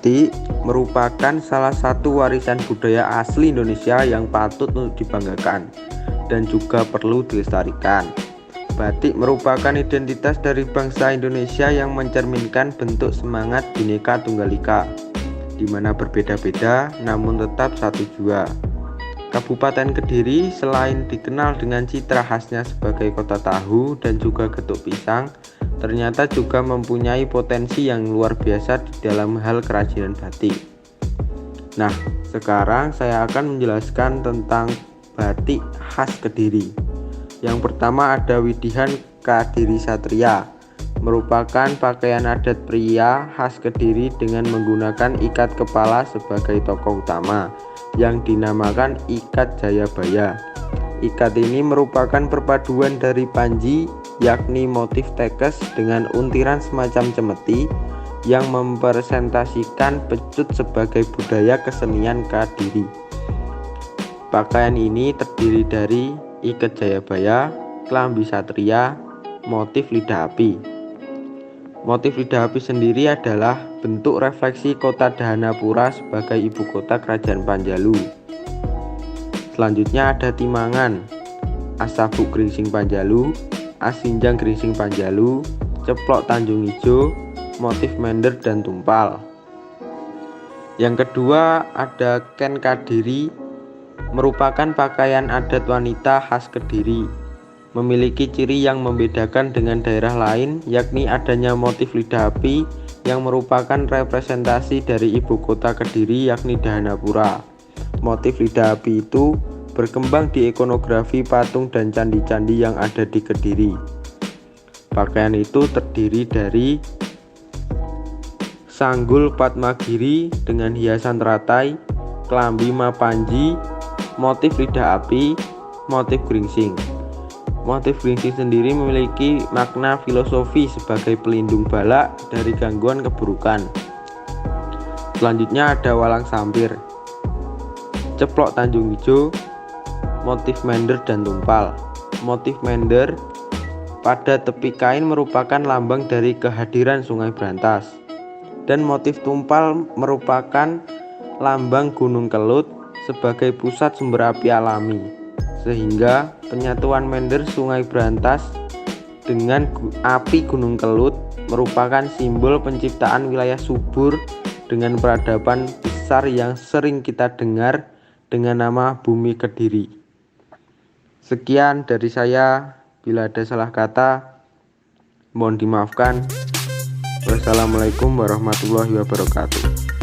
Batik merupakan salah satu warisan budaya asli Indonesia yang patut untuk dibanggakan dan juga perlu dilestarikan. Batik merupakan identitas dari bangsa Indonesia yang mencerminkan bentuk semangat Bhinneka Tunggal Ika, di mana berbeda-beda namun tetap satu jua. Kabupaten Kediri selain dikenal dengan citra khasnya sebagai kota tahu dan juga getuk pisang, ternyata juga mempunyai potensi yang luar biasa di dalam hal kerajinan batik. Nah, sekarang saya akan menjelaskan tentang batik khas Kediri. Yang pertama ada Widihan Kadiri Satria, merupakan pakaian adat pria khas Kediri dengan menggunakan ikat kepala sebagai tokoh utama yang dinamakan ikat Jayabaya. Ikat ini merupakan perpaduan dari panji, yakni motif tekes dengan untiran semacam cemeti yang mempresentasikan pecut sebagai budaya kesenian Kadiri. Pakaian ini terdiri dari ikat Jayabaya, klambi satria, motif lidah api. Motif lidah api sendiri adalah bentuk refleksi kota Dahanapura sebagai ibu kota kerajaan Panjalu. Selanjutnya ada Timangan, Asabuk Gringsing Panjalu, Asinjang Gringsing Panjalu, Ceplok Tanjung Ijo, motif mender dan tumpal. Yang kedua ada Ken Kadiri, merupakan pakaian adat wanita khas Kediri. Memiliki ciri yang membedakan dengan daerah lain, yakni adanya motif lidah api yang merupakan representasi dari ibu kota Kediri, yakni Dahanapura. Motif lidah api itu berkembang di ikonografi patung dan candi-candi yang ada di Kediri. Pakaian itu terdiri dari sanggul Padmagiri dengan hiasan teratai, klambi mapanji, motif lidah api, motif gringsing. Motif gringsing sendiri memiliki makna filosofi sebagai pelindung balak dari gangguan keburukan. Selanjutnya ada Walang Sampir, Ceplok Tanjung Ijo, motif mender dan tumpal. Motif mender pada tepi kain merupakan lambang dari kehadiran Sungai Brantas, dan motif tumpal merupakan lambang Gunung Kelut sebagai pusat sumber api alami, sehingga penyatuan mender Sungai Brantas dengan api Gunung Kelut merupakan simbol penciptaan wilayah subur dengan peradaban besar yang sering kita dengar dengan nama Bumi Kediri. Sekian dari saya, bila ada salah kata mohon dimaafkan. Wassalamualaikum warahmatullahi wabarakatuh.